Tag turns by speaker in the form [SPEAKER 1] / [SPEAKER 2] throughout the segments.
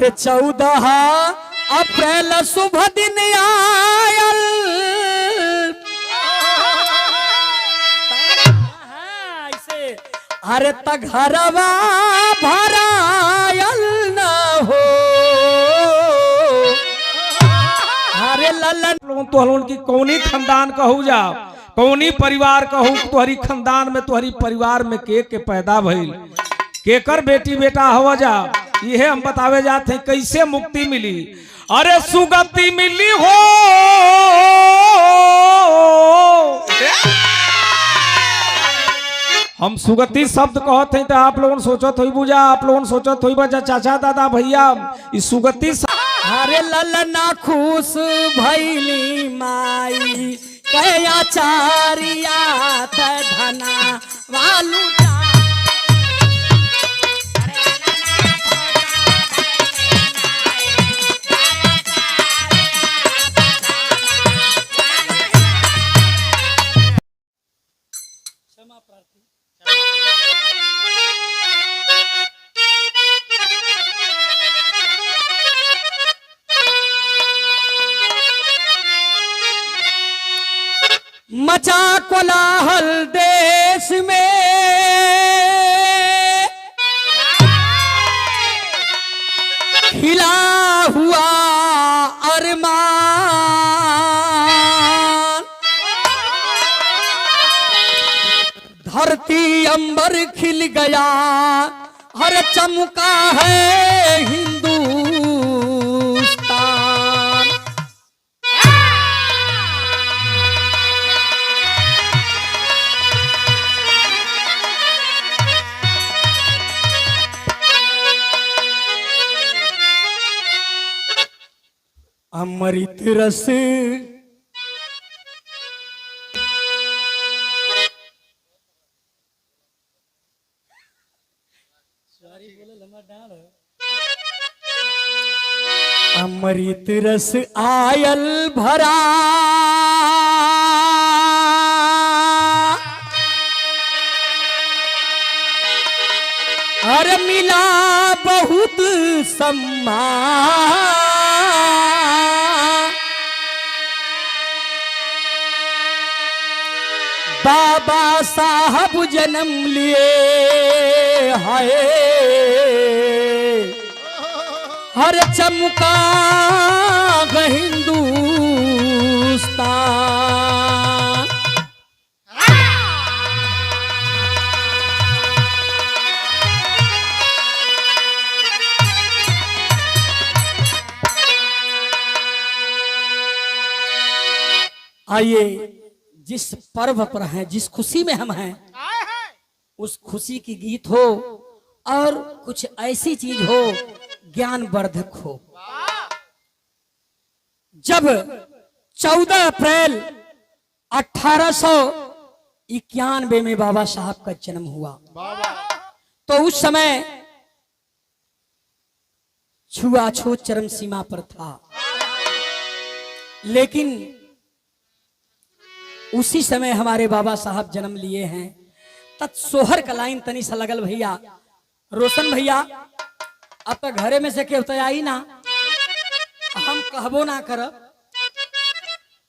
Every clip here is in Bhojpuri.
[SPEAKER 1] अरे 14 अप्रैल शुभ दिन आयल, ऐसे अरे तघरवा भरायल न हो। अरे ललन
[SPEAKER 2] तो हलोन की कौनी खानदान कहू जा, कौनी परिवार कहू, तुहरी खानदान में तुहरी परिवार में के पैदा भइल, केकर बेटी बेटा हवा जा, ये हम बतावे जाते हैं कैसे मुक्ति मिली। अरे सुगति मिली हो हम सुगति शब्द कहते हैं तो आप लोगों सोचत होई बुझा, आप लोगों सोचत होई बजा चाचा दादा भैया इस सुगति।
[SPEAKER 1] अरे ललना खुश भैली माई कया चारिया धना वालू मचा कोलाहल देश में, खिला हुआ अरमान, धरती अंबर खिल गया, हर चमका है हिंदुस्तान। अमृत रस अमृत रस आयल भरा, अरे मिला बहुत सम्मान, बाबा साहब जन्म लिए हाय, हर चमका हिंदुस्तान। आइए जिस पर्व पर हैं, जिस खुशी में हम हैं, उस खुशी की गीत हो और कुछ ऐसी चीज हो ज्ञान वर्धक हो। जब 14 अप्रैल 1891 में बाबा साहब का जन्म हुआ तो उस समय छुआछूत चरम सीमा पर था, लेकिन उसी समय हमारे बाबा साहब जन्म लिए हैं। तत् सोहर का लाइन तनी सा लगल भैया, रोशन भैया अब तक घरे में से केवता आई ना, हम कहबो ना करब,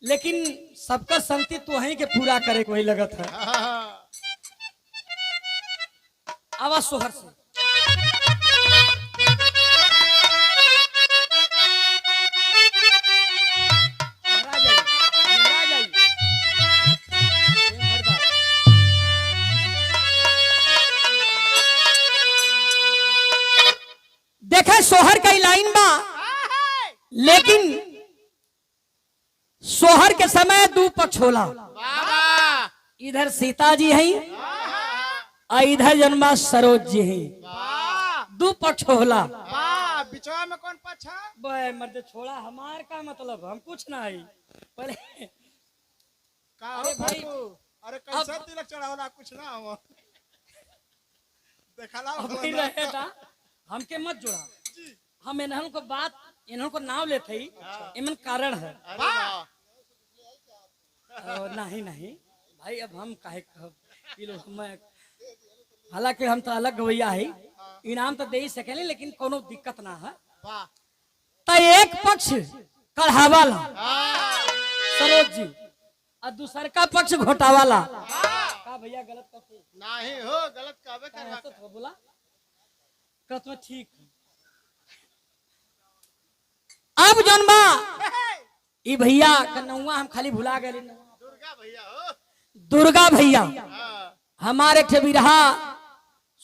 [SPEAKER 1] लेकिन सबका संति तो वहीं के पूरा करे को ही लगत है। आवाज सोहर से देखे सोहर का ही लाइन बा, लेकिन सोहर के समय दो पक्ष होला, इधर सीता जी हैं और इधर जन्मा सरोज जी हैं, दो पक्ष होला।
[SPEAKER 3] बिचवा में कौन पक्ष है?
[SPEAKER 1] बे मर्द छोड़ा, हमार का मतलब हम कुछ ना है पहले
[SPEAKER 3] का हो भाई? अरे कैसा तिलक चढ़ावला कुछ ना हो देखला
[SPEAKER 1] रहेगा, हमके मत जोड़ा, हम इन्हन को बात इन्हन को नाव लेते ही इमन कारण है। नहीं नहीं भाई, अब हम काहे हालांकि हम तो अलग गवैया है, इनाम तो दे ही सकेले, लेकिन कोनो दिक्कत ना है।
[SPEAKER 3] वाह
[SPEAKER 1] तो एक पक्ष कढ़ावाला
[SPEAKER 3] हाँ
[SPEAKER 1] सरोज जी और दूसर का पक्ष घोटावाला का भैया गलत कथी
[SPEAKER 3] नहीं हो गलत कहबे करवा
[SPEAKER 1] ऐसा तो बोला कहत में ठीक अब जन्मा ई भैया कन्नौआ हम खाली भुला गए
[SPEAKER 3] दुर्गा भैया हो
[SPEAKER 1] दुर्गा भैया
[SPEAKER 3] हाँ
[SPEAKER 1] हमारे ठे बिरहा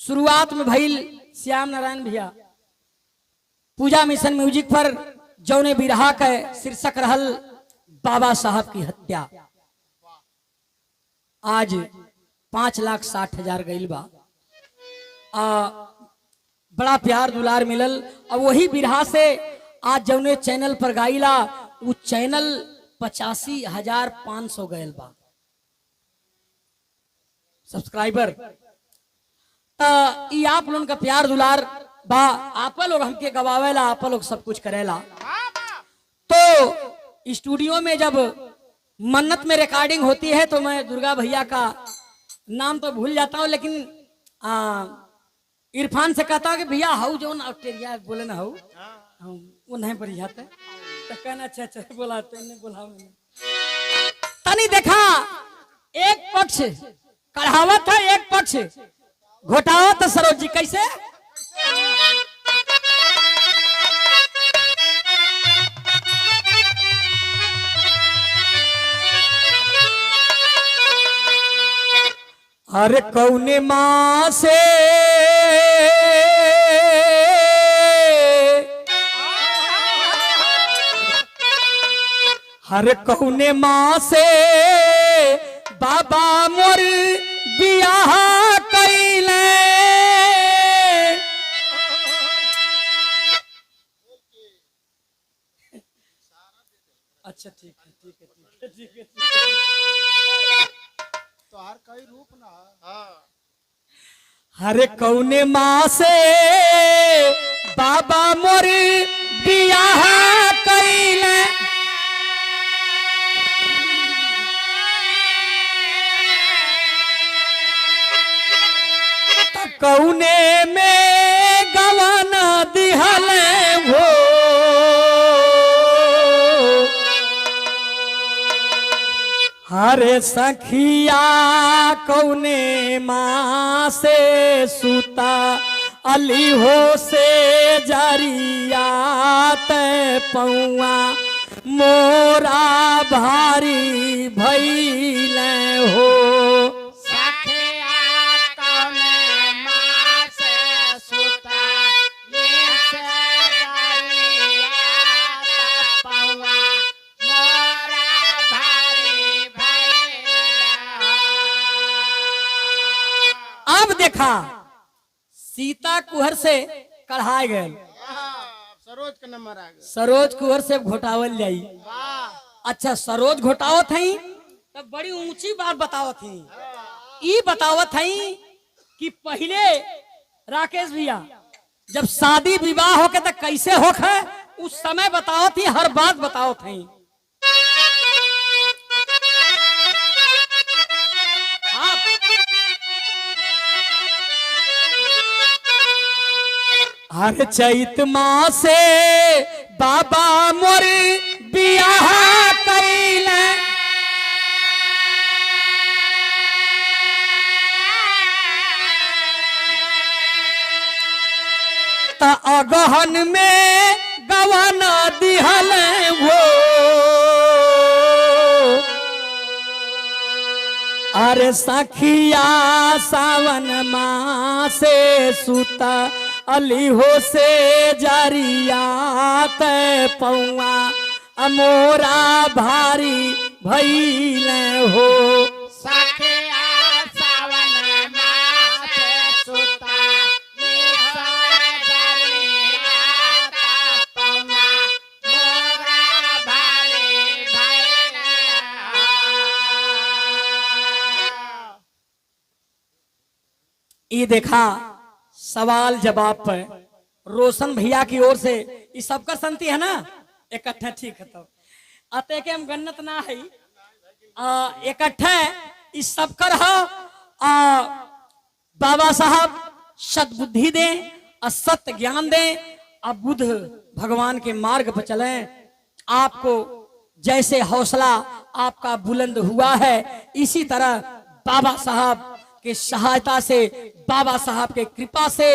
[SPEAKER 1] शुरुआत में भइल श्याम नारायण भैया पूजा मिशन म्यूजिक पर जौने बिरहा के शीर्षक रहल बाबा साहब की हत्या आज 5,60,000 गईल बा बड़ा प्यार दुलार मिलल और वही बिरहा से आज जौने चैनल पर गाइला वो चैनल 85,500 गयल बा सब्सक्राइबर। ई आप लोगन का प्यार दुलार बा, आप लोग हमके गवावेला, आप लोग सब कुछ करेला। तो स्टूडियो में जब मन्नत में रिकॉर्डिंग होती है तो मैं दुर्गा भैया का नाम तो भूल जाता हूँ, लेकिन इरफान से कहता हूँ कि भैया हाउ जो ऑस्ट्रेलिया बोले ना हाउ वो नहीं पड़ी जाते तो कहना अच्छा अच्छा बोला बोला मैंने तनी देखा एक पक्ष कढ़ावत है एक पक्ष घोटावत है। सरोज जी कैसे अरे कौने माँ से हर कौने माँ से बाबा मोर बियाह कैले अच्छा ठीक है ठीक है ठीक है ठीक है
[SPEAKER 3] तो हर कई रूप ना हाँ
[SPEAKER 1] हर कौने माँ से बाबा मोर बियाह कैले कौने में गवाना दिहल हो हरे सखिया कौने माँ से सूता अली हो से जरियात पौआ मोरा भारी भइल हो देखा सीता कुहर से कढ़ाए गए
[SPEAKER 3] सरोज का नंबर आ गया
[SPEAKER 1] सरोज कुहर से घोटावल जाई। अच्छा सरोज घोटावत हई तब बड़ी ऊंची बात बतावत हई ई बतावत हई कि पहले राकेश भैया जब शादी विवाह होके तक कैसे होखे उस समय बतावत ही हर बात बतावत हई। हर चैत माँ से बाबा मोर बियाह कैले ता अगहन में गवाना दिहल वो अरे सखिया सावन माँ से सुता अली हो से जरियात पौआ अमोरा भारी भइल हो ये देखा सवाल जवाब पर रोशन भैया की ओर से इस सबका संति है ना इकट्ठा ठीक है तब अतः के हम गन्नत ना है इकट्ठा इस सब कर बाबा साहब सद्बुद्धि दे और सत्य ज्ञान दे अब बुद्ध भगवान के मार्ग पर चलें। आपको जैसे हौसला आपका बुलंद हुआ है, इसी तरह बाबा साहब के सहायता से, बाबा साहब के कृपा से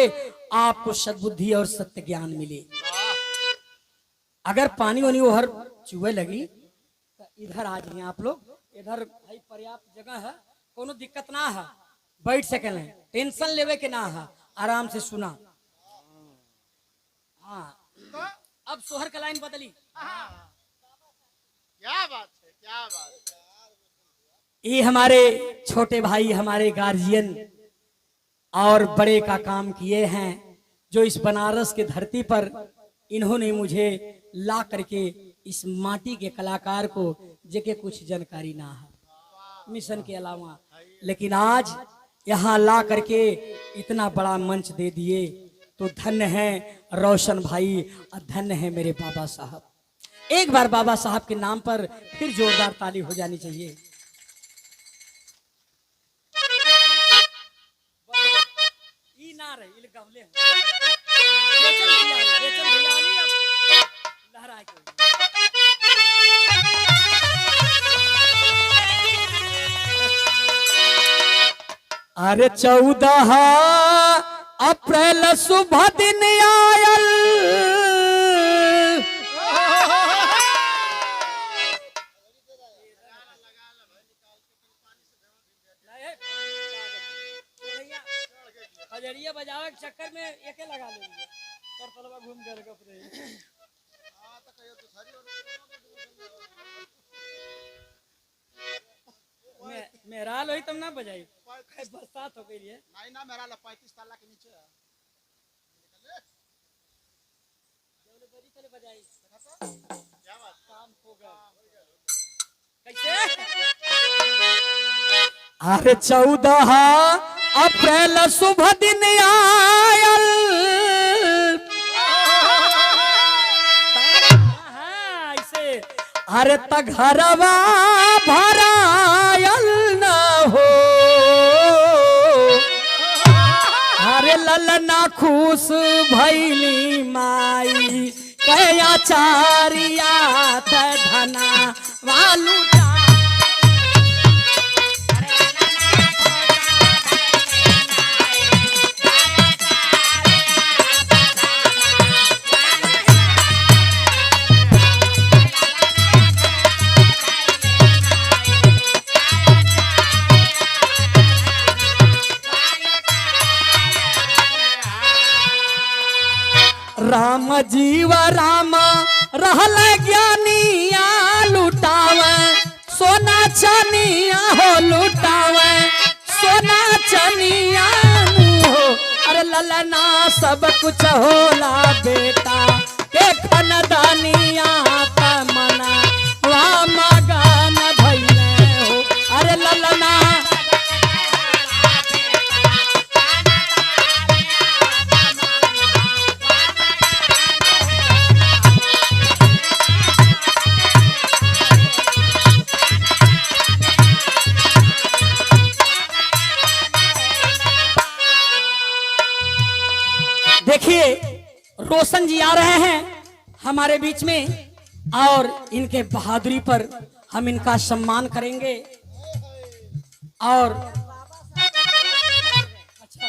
[SPEAKER 1] आपको सद्बुद्धि और सत्य ज्ञान मिले। अगर पानी वानी हर चूहे लगी तो इधर आ जाइए आप लोग। इधर भाई पर्याप्त जगह है, कोनो दिक्कत ना है, बैठ सकें, टेंशन लेवे के ना है, आराम से सुना। हाँ, अब सोहर का लाइन बदली।
[SPEAKER 3] क्या बात है, क्या बात है।
[SPEAKER 1] ये हमारे छोटे भाई, हमारे गार्जियन और बड़े का काम किए हैं, जो इस बनारस के धरती पर इन्होंने मुझे ला करके इस माटी के कलाकार को जेके कुछ जानकारी ना है मिशन के अलावा, लेकिन आज यहाँ ला करके इतना बड़ा मंच दे दिए, तो धन्य है रोशन भाई और धन्य है मेरे बाबा साहब। एक बार बाबा साहब के नाम पर फिर जोरदार ताली हो जानी चाहिए। ना रही इल गवले हैं। बेचन भैया नहीं, अब लहरा के। अरे 14 अप्रैल शुभ दिन आयल, बजरिया बजावे के चक्कर में एके लगा लेंगे, पर तलवा घूम कर कपड़े। मेरा लोही तुम ना बजाई, बरसात हो गई है।
[SPEAKER 3] नहीं ना, मेरा 35 ताला के नीचे है।
[SPEAKER 1] बजाई
[SPEAKER 3] क्या बात,
[SPEAKER 1] काम होगा कैसे? अरे 14 अप्रैल शुभ दिन आयल, ऐसे अरे तघरवा भरायल न हो, अरे ललना खुश भैली माई कया चारिया धना वालू। राम जीव राम रहल ज्ञानिया लुटावे सोना चनिया हो, लुटावे सोना चनिया हो। अरे ललना सब कुछ होला बेटा के खनदानिया तमना राम गान भैले हो। अरे ललना देखिए रोशन जी आ रहे हैं हमारे बीच में, और इनके बहादुरी पर हम इनका सम्मान करेंगे। और अच्छा,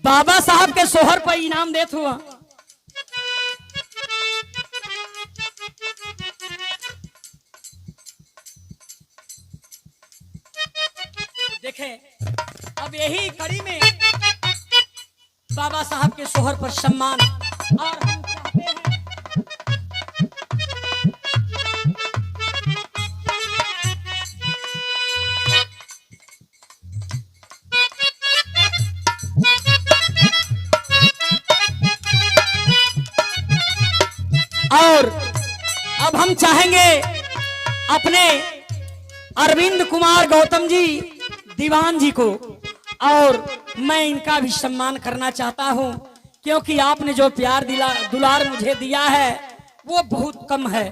[SPEAKER 1] बाबा साहब के सोहर पर इनाम देत हुआ। देखें, अब यही कड़ी में बाबा साहब के सोहर पर सम्मान, और हम चाहते हैं और अब हम चाहेंगे अपने अरविंद कुमार गौतम जी दीवान जी को, और मैं इनका भी सम्मान करना चाहता हूं, क्योंकि आपने जो प्यार दुलार मुझे दिया है वो बहुत कम है,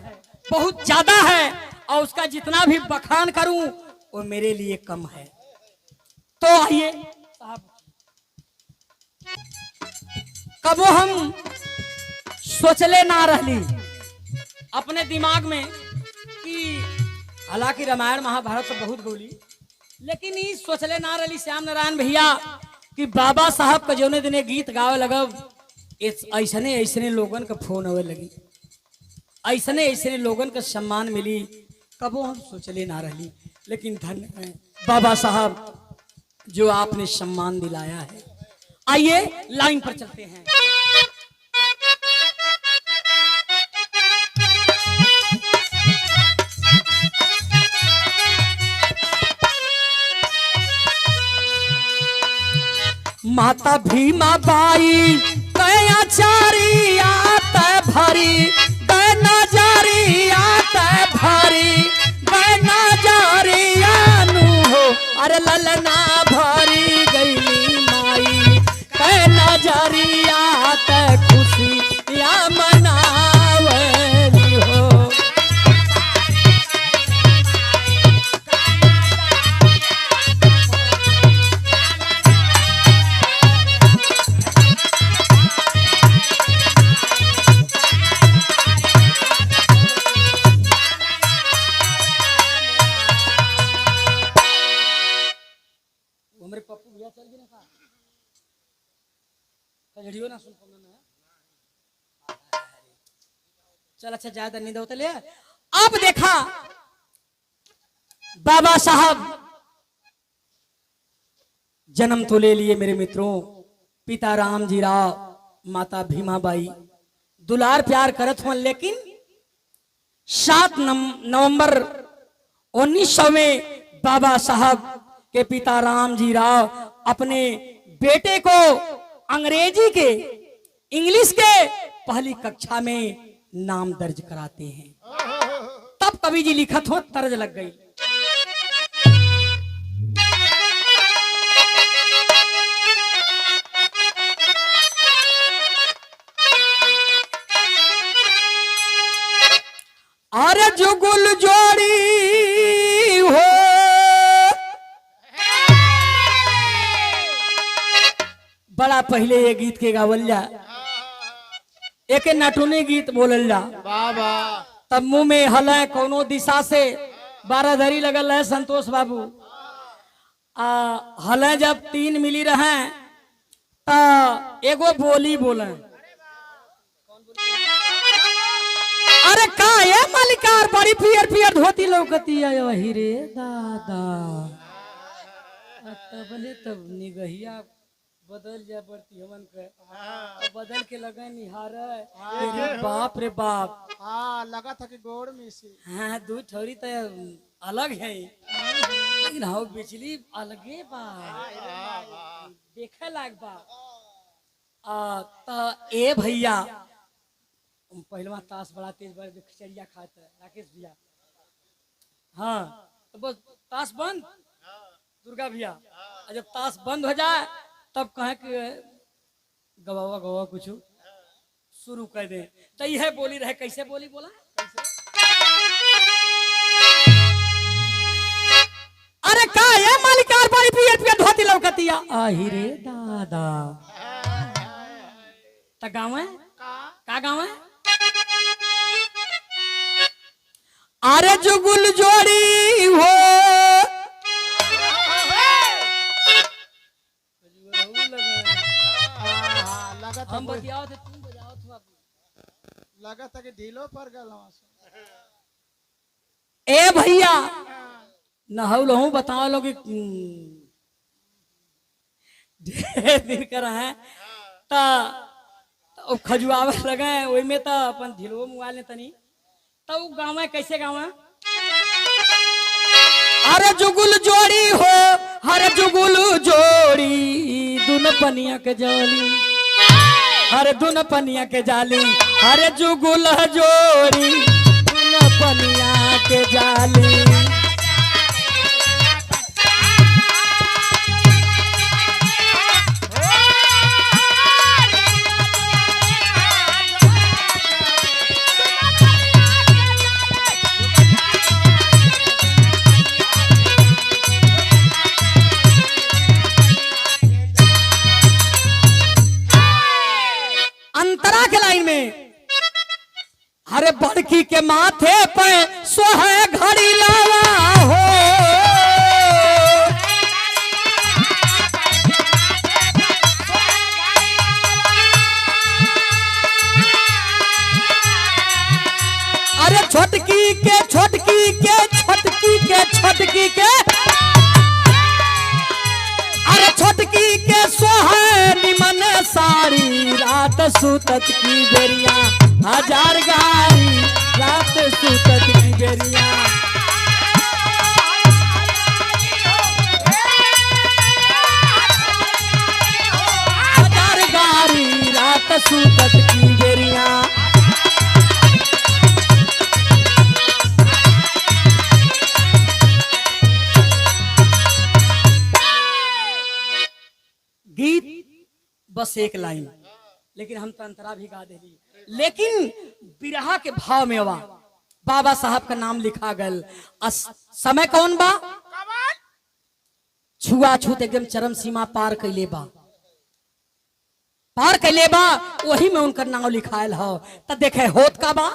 [SPEAKER 1] बहुत ज्यादा है, और उसका जितना भी बखान करूं वो मेरे लिए कम है। तो आइए साहब, कबो हम सोचले ना रहली अपने दिमाग में कि हालांकि रामायण महाभारत तो बहुत गोली, लेकिन ई सोचले ना रहली श्याम नारायण भैया कि बाबा साहब का जौने दिने गीत गावे लगब ऐसने ऐसने लोगन का फोन आवे लगी, ऐसने ऐसने लोगन का सम्मान मिली, कबो हम सोचले ना रहली। लेकिन धन्य है बाबा साहब जो आपने सम्मान दिलाया है। आइए लाइन पर चलते हैं। माता भीमा बाई गया चारी आते भरी गना जारी आते भरी गना जारी आनू हो अरे ललना भरी गई माई गना जारी आते खुशी या मनावली हो। हमारे पप्पू भैया चल गए ना रेडियो ना सुन पाऊंगा ना। चल अच्छा ज्यादा नहीं दो ले। अब देखा बाबा साहब जन्म तो ले लिए मेरे मित्रों, पिता राम जी राव, माता भीमा बाई दुलार प्यार करत हुआ, लेकिन 7 नवंबर 1900 में बाबा साहब के पिता राम जी राव अपने बेटे को अंग्रेजी के इंग्लिश के पहली कक्षा में नाम दर्ज कराते हैं। तब कवि जी लिखत हो तर्ज लग गई। अरे जुगुल जोड़ी हो बड़ा पहले ये गीत के गावल जा, एक नटुनी गीत बोलल जा,
[SPEAKER 3] बाबा
[SPEAKER 1] तब मुंह में हल कोनो दिशा से 12 धरी लगल है संतोष बाबू। हल जब 3 मिली रहे तो एगो बोली बोले, अरे का ये मलिकार बड़ी पियर पियर धोती लौकती है वही रे दादा। तबले तब निगहिया बदल जा बढ़ती हमन के बदल के लगे निहार रे बाप रे बाप।
[SPEAKER 3] हाँ लगा था कि गोड़ में से
[SPEAKER 1] हाँ दू ठोरी तो अलग है, लेकिन हाउ बिजली अलगे बा देखे लाग बा। तो ए भैया पहलवा ताश बड़ा तेज बड़ा खिचड़िया खाता है राकेश भैया। हाँ तो बस ताश बंद दुर्गा भैया, जब ताश बंद हो जाए तब कहे कि गवावा गवा कुछ शुरू कर दे। तो यह बोली रहे, कैसे बोली बोला, अरे का ये मालिकार बड़ी पियर पियर धोती लौकतिया आही रे दादा। त गाँव है का गाँव है, अरे जुगुल जोड़ी हो हम बतियाओ थे तुम बजाओ थे बाबू।
[SPEAKER 3] लगा था कि ढीलो पर गल
[SPEAKER 1] ए भैया नहु लहू बताओ लोग ढेर दिन कर है तो खजुआवे लगे वही में तो अपन ढिलवो मोबाइल ने तनी तो गाँव है कैसे गाँव है, अरे जुगुल जोड़ी हो हरे जुगुल जोड़ी दुन पनिया के जाली, हरे दुन पनिया के जाली, हरे जुगुल जोड़ी दुन पनिया के जाली। अंतरा के लाइन में अरे बड़की के माथे पे सोहे घड़ी लावा हो। अरे छोटकी के छोटकी के छोटकी के छोटकी के अरे छोटकी के सोहे निमन सारी रात सुतत की बेरिया हजार गारी रात सुतत की बेरिया। हजार गारी रात सुतत की बेरिया। गीत बस एक लाइन, लेकिन हम तो अंतरा भी गा देली। लेकिन बिरहा के भाव में बा बाबा साहब का नाम लिखा गल। समय कौन बा? छुआछूत एकदम चरम सीमा पार कैले बा, पार कैले बा, वही में उनका नाम लिखायल हो। तब देखे होत का बा